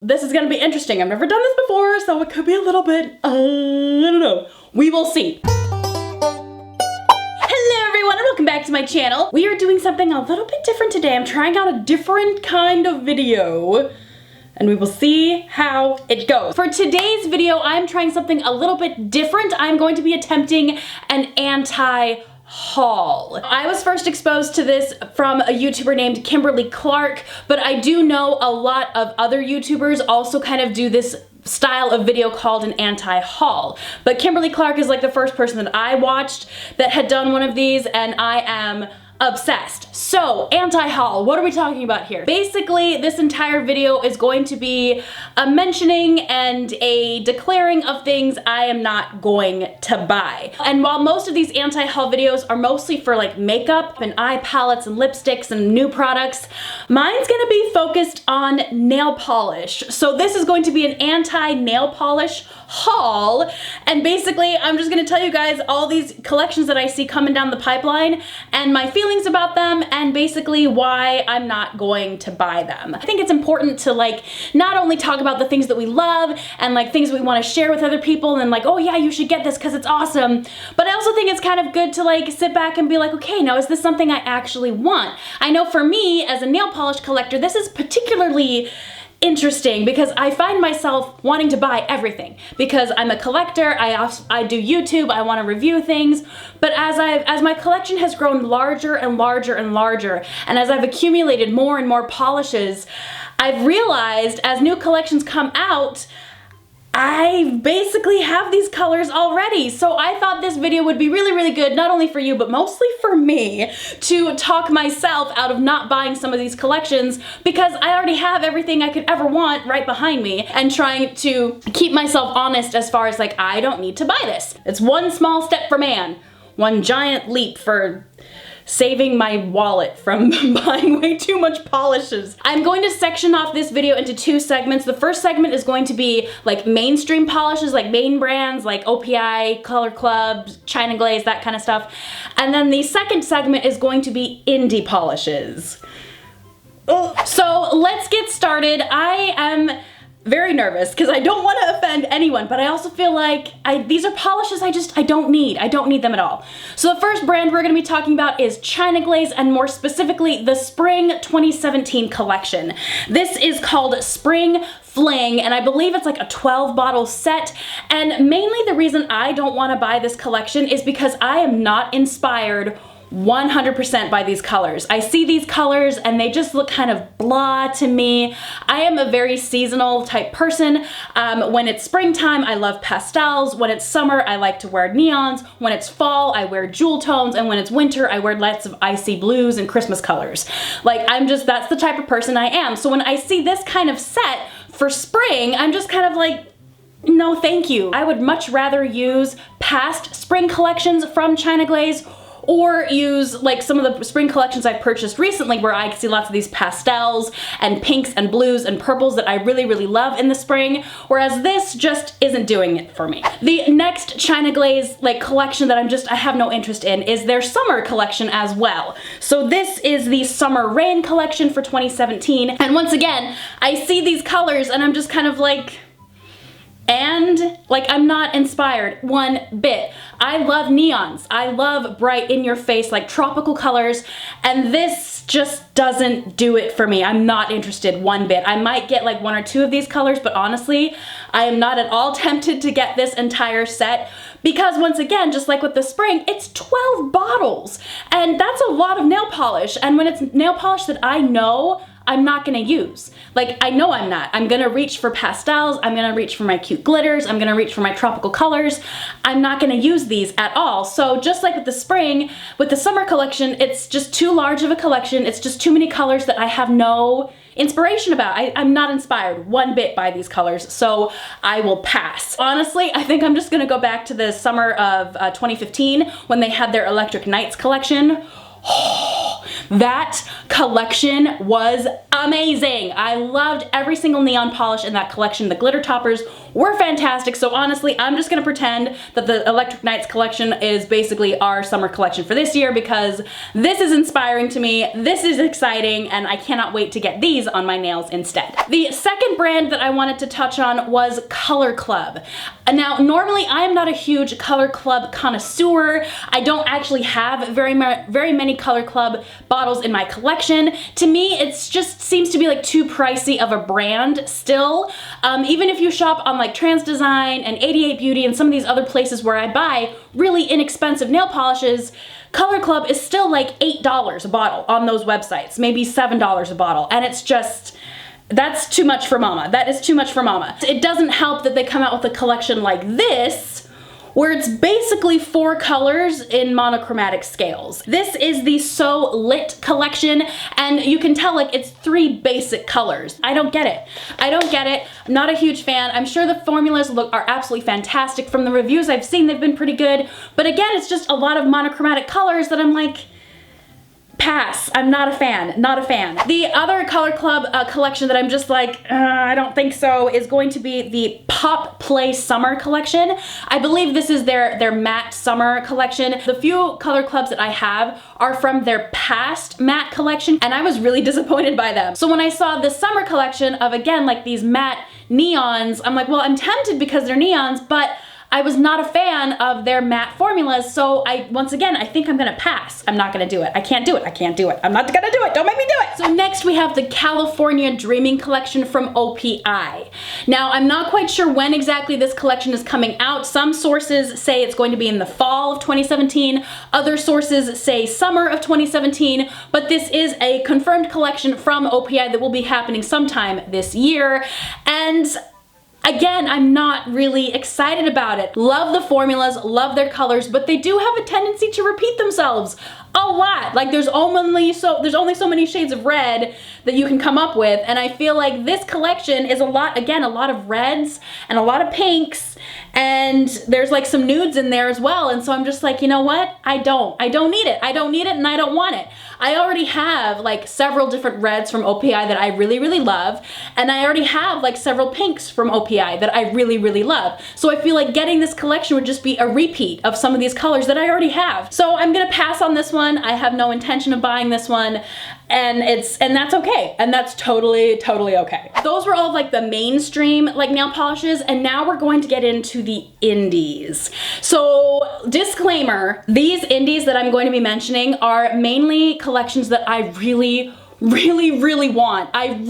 this is gonna be interesting. I've never done this before, so it could be a little bit, I don't know. We will see. Hello everyone and welcome back to my channel. We are doing something a little bit different today. I'm trying out a different kind of video, and we will see how it goes. For today's video, I'm trying something a little bit different. I'm going to be attempting an anti-haul. I was first exposed to this from a YouTuber named Kimberly Clark, but I do know a lot of other YouTubers also kind of do this style of video called an anti-haul. But Kimberly Clark is like the first person that I watched that had done one of these, and I am obsessed. So, anti-haul, what are we talking about here? Basically, this entire video is going to be a mentioning and a declaring of things I am not going to buy. And while most of these anti-haul videos are mostly for like makeup and eye palettes and lipsticks and new products, mine's gonna be focused on nail polish. So this is going to be an anti-nail polish haul, and basically I'm just gonna tell you guys all these collections that I see coming down the pipeline and my feelings about them, and basically why I'm not going to buy them. I think it's important to like not only talk about the things that we love and like things we want to share with other people and like, oh yeah, you should get this because it's awesome, but I also think it's kind of good to like sit back and be like, okay, now is this something I actually want? I know for me as a nail polish collector, this is particularly interesting because I find myself wanting to buy everything because I'm a collector. I do YouTube, I want to review things, but as my collection has grown larger and larger and larger, and as I've accumulated more and more polishes, I've realized as new collections come out, I basically have these colors already. So I thought this video would be really, really good, not only for you, but mostly for me, to talk myself out of not buying some of these collections because I already have everything I could ever want right behind me, and trying to keep myself honest as far as like, I don't need to buy this. It's one small step for man, one giant leap for saving my wallet from buying way too much polishes. I'm going to section off this video into two segments. The first segment is going to be like mainstream polishes, like main brands like OPI, Color Club, China Glaze, that kind of stuff. And then the second segment is going to be indie polishes. So let's get started. I am very nervous because I don't want to offend anyone, but I also feel like these are polishes I don't need. I don't need them at all. So the first brand we're going to be talking about is China Glaze, and more specifically the Spring 2017 collection. This is called Spring Fling, and I believe it's like a 12 bottle set, and mainly the reason I don't want to buy this collection is because I am not inspired 100% by these colors. I see these colors and they just look kind of blah to me. I am a very seasonal type person. When it's springtime, I love pastels. When it's summer, I like to wear neons. When it's fall, I wear jewel tones. And when it's winter, I wear lots of icy blues and Christmas colors. Like, that's the type of person I am. So when I see this kind of set for spring, I'm just kind of like, no, thank you. I would much rather use past spring collections from China Glaze, or use like some of the spring collections I've purchased recently where I see lots of these pastels and pinks and blues and purples that I really, really love in the spring, whereas this just isn't doing it for me. The next China Glaze like collection that I have no interest in is their summer collection as well. So this is the Summer Rain collection for 2017, and once again, I see these colors and I'm just kind of like, and like, I'm not inspired one bit. I love neons. I love bright in your face, like tropical colors, and this just doesn't do it for me. I'm not interested one bit. I might get like one or two of these colors, but honestly, I am not at all tempted to get this entire set because once again, just like with the spring, it's 12 bottles, and that's a lot of nail polish, and when it's nail polish that I know I'm not gonna use. Like, I know I'm not. I'm gonna reach for pastels, I'm gonna reach for my cute glitters, I'm gonna reach for my tropical colors. I'm not gonna use these at all. So just like with the spring, with the summer collection, it's just too large of a collection, it's just too many colors that I have no inspiration about. I'm not inspired one bit by these colors, so I will pass. Honestly, I think I'm just gonna go back to the summer of 2015 when they had their Electric Nights collection. Oh, That collection was amazing. I loved every single neon polish in that collection. The glitter toppers were fantastic. So honestly, I'm just gonna pretend that the Electric Nights collection is basically our summer collection for this year, because this is inspiring to me, this is exciting, and I cannot wait to get these on my nails instead. The second brand that I wanted to touch on was Color Club. Now, normally I am not a huge Color Club connoisseur. I don't actually have very many Color Club bottles in my collection. To me, it's just seems to be like too pricey of a brand still. Even if you shop on like Trans Design and 88 Beauty and some of these other places where I buy really inexpensive nail polishes, Color Club is still like $8 a bottle on those websites, maybe $7 a bottle, and it's just, that's too much for mama. That is too much for mama. It doesn't help that they come out with a collection like this, where it's basically 4 colors in monochromatic scales. This is the So Lit collection, and you can tell like it's 3 basic colors. I don't get it. I don't get it. I'm not a huge fan. I'm sure the formulas are absolutely fantastic. From the reviews I've seen, they've been pretty good. But again, it's just a lot of monochromatic colors that I'm like, pass. I'm not a fan. Not a fan. The other Color Club collection that I'm just like, I don't think so, is going to be the Pop Play Summer collection. I believe this is their matte summer collection. The few Color Clubs that I have are from their past matte collection, and I was really disappointed by them. So when I saw the summer collection of, again, like these matte neons, I'm like, well, I'm tempted because they're neons, but I was not a fan of their matte formulas, so once again, I think I'm gonna pass. I'm not gonna do it. I can't do it. I can't do it. I'm not gonna do it. Don't make me do it. So next we have the California Dreaming collection from OPI. Now, I'm not quite sure when exactly this collection is coming out. Some sources say it's going to be in the fall of 2017. Other sources say summer of 2017, but this is a confirmed collection from OPI that will be happening sometime this year. And again, I'm not really excited about it. Love the formulas, love their colors, but they do have a tendency to repeat themselves a lot. Like there's only so many shades of red that you can come up with, and I feel like this collection is a lot of reds and a lot of pinks, and there's like some nudes in there as well, and so I'm just like, you know what? I don't need it. I don't need it, and I don't want it. I already have like several different reds from OPI that I really, really love, and I already have like several pinks from OPI that I really, really love. So I feel like getting this collection would just be a repeat of some of these colors that I already have. So I'm gonna pass on this one. I have no intention of buying this one, and that's okay, and that's totally okay. Those were all like the mainstream like nail polishes, and now we're going to get into the indies. So disclaimer, these indies that I'm going to be mentioning are mainly collections that I really want. I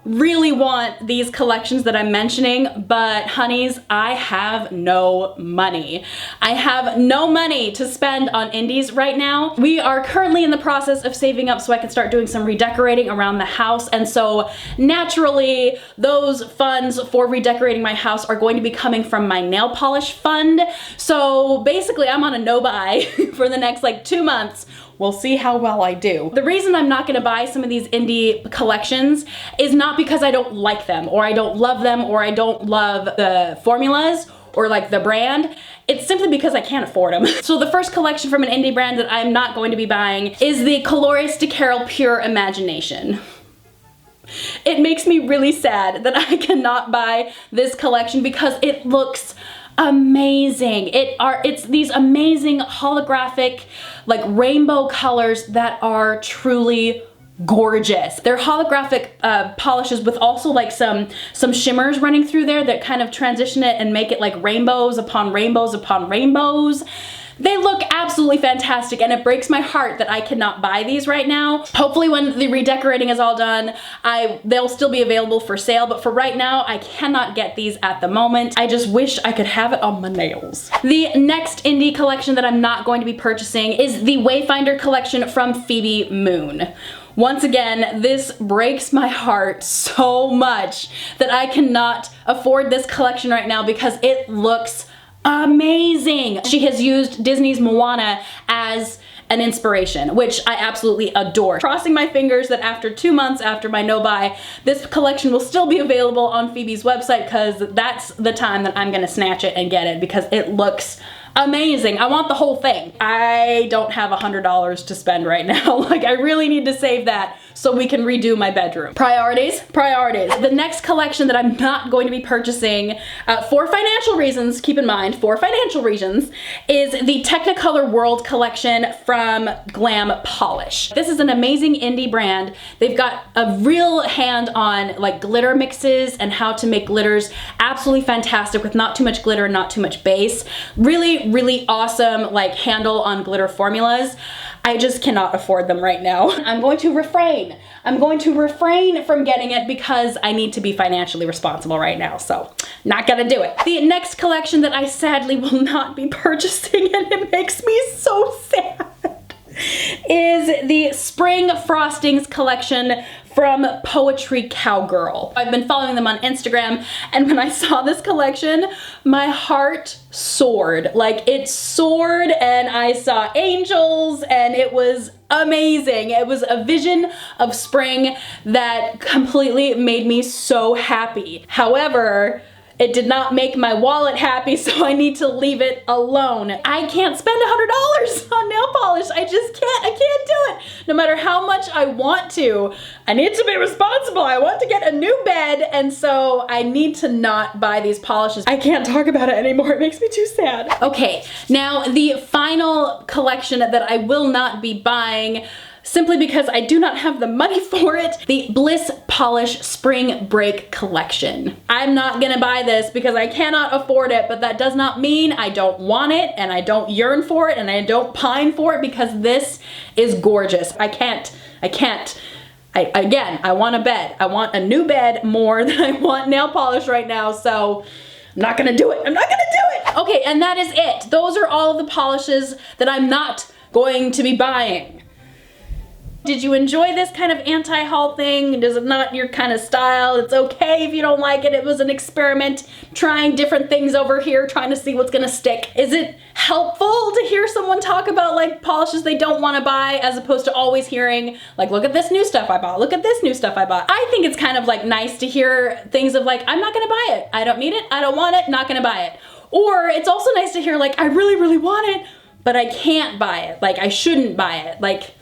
really want these collections that I'm mentioning, but honeys, I have no money. I have no money to spend on indies right now. We are currently in the process of saving up so I can start doing some redecorating around the house, and so naturally those funds for redecorating my house are going to be coming from my nail polish fund. So basically I'm on a no buy for the next like 2 months. We'll see how well I do. The reason I'm not gonna buy some of these indie collections is not because I don't like them, or I don't love them, or I don't love the formulas, or like the brand. It's simply because I can't afford them. So the first collection from an indie brand that I'm not going to be buying is the Colores de Carol Pure Imagination. It makes me really sad that I cannot buy this collection because it looks amazing. It's these amazing holographic like rainbow colors that are truly gorgeous. They're holographic polishes with also like some shimmers running through there that kind of transition it and make it like rainbows upon rainbows upon rainbows. They look absolutely fantastic, and it breaks my heart that I cannot buy these right now. Hopefully when the redecorating is all done, they'll still be available for sale, but for right now, I cannot get these at the moment. I just wish I could have it on my nails. The next indie collection that I'm not going to be purchasing is the Wayfinder collection from Phoebe Moon. Once again, this breaks my heart so much that I cannot afford this collection right now because it looks amazing. She has used Disney's Moana as an inspiration, which I absolutely adore. Crossing my fingers that after 2 months after my no buy, this collection will still be available on Phoebe's website, because that's the time that I'm gonna snatch it and get it, because it looks amazing. I want the whole thing. I don't have $100 to spend right now. Like, I really need to save that so we can redo my bedroom. Priorities, priorities. The next collection that I'm not going to be purchasing for financial reasons, keep in mind, for financial reasons, is the Technicolor World collection from Glam Polish. This is an amazing indie brand. They've got a real hand on like glitter mixes and how to make glitters absolutely fantastic with not too much glitter, not too much base. Really, really awesome like handle on glitter formulas. I just cannot afford them right now. I'm going to refrain. I'm going to refrain from getting it because I need to be financially responsible right now, so not gonna do it. The next collection that I sadly will not be purchasing, and it makes me so sad, is the Spring Frostings collection from Poetry Cowgirl. I've been following them on Instagram, and when I saw this collection, my heart soared. Like, it soared, and I saw angels, and it was amazing. It was a vision of spring that completely made me so happy. However, it did not make my wallet happy, so I need to leave it alone. I can't spend $100 on nail polish. I just can't. I can't do it. No matter how much I want to, I need to be responsible. I want to get a new bed, and so I need to not buy these polishes. I can't talk about it anymore. It makes me too sad. Okay, now the final collection that I will not be buying, simply because I do not have the money for it, the Bliss Polish Spring Break collection. I'm not gonna buy this because I cannot afford it, but that does not mean I don't want it, and I don't yearn for it, and I don't pine for it, because this is gorgeous. I can't. Again, I want a bed. I want a new bed more than I want nail polish right now, so I'm not gonna do it. I'm not gonna do it! Okay, and that is it. Those are all of the polishes that I'm not going to be buying. Did you enjoy this kind of anti-haul thing? Is it not your kind of style? It's okay if you don't like it. It was an experiment, trying different things over here, trying to see what's gonna stick. Is it helpful to hear someone talk about like polishes they don't want to buy, as opposed to always hearing like, look at this new stuff I bought, look at this new stuff I bought? I think it's kind of like nice to hear things of like, I'm not gonna buy it. I don't need it, I don't want it, not gonna buy it. Or it's also nice to hear like, I really, really want it, but I can't buy it. Like, I shouldn't buy it. Like,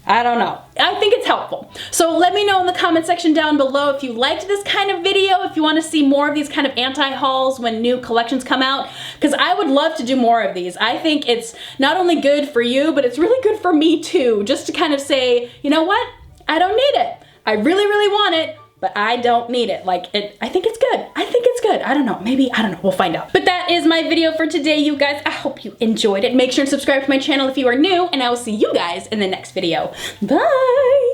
I don't know. I think it's helpful. So let me know in the comment section down below if you liked this kind of video, if you want to see more of these kind of anti-hauls when new collections come out, because I would love to do more of these. I think it's not only good for you, but it's really good for me too, just to kind of say, you know what? I don't need it. I really, really want it, but I don't need it. Like, I think it's good. I think it's good. I don't know. Maybe, I don't know. We'll find out. But that is my video for today, you guys. I hope you enjoyed it. Make sure to subscribe to my channel if you are new, and I will see you guys in the next video. Bye!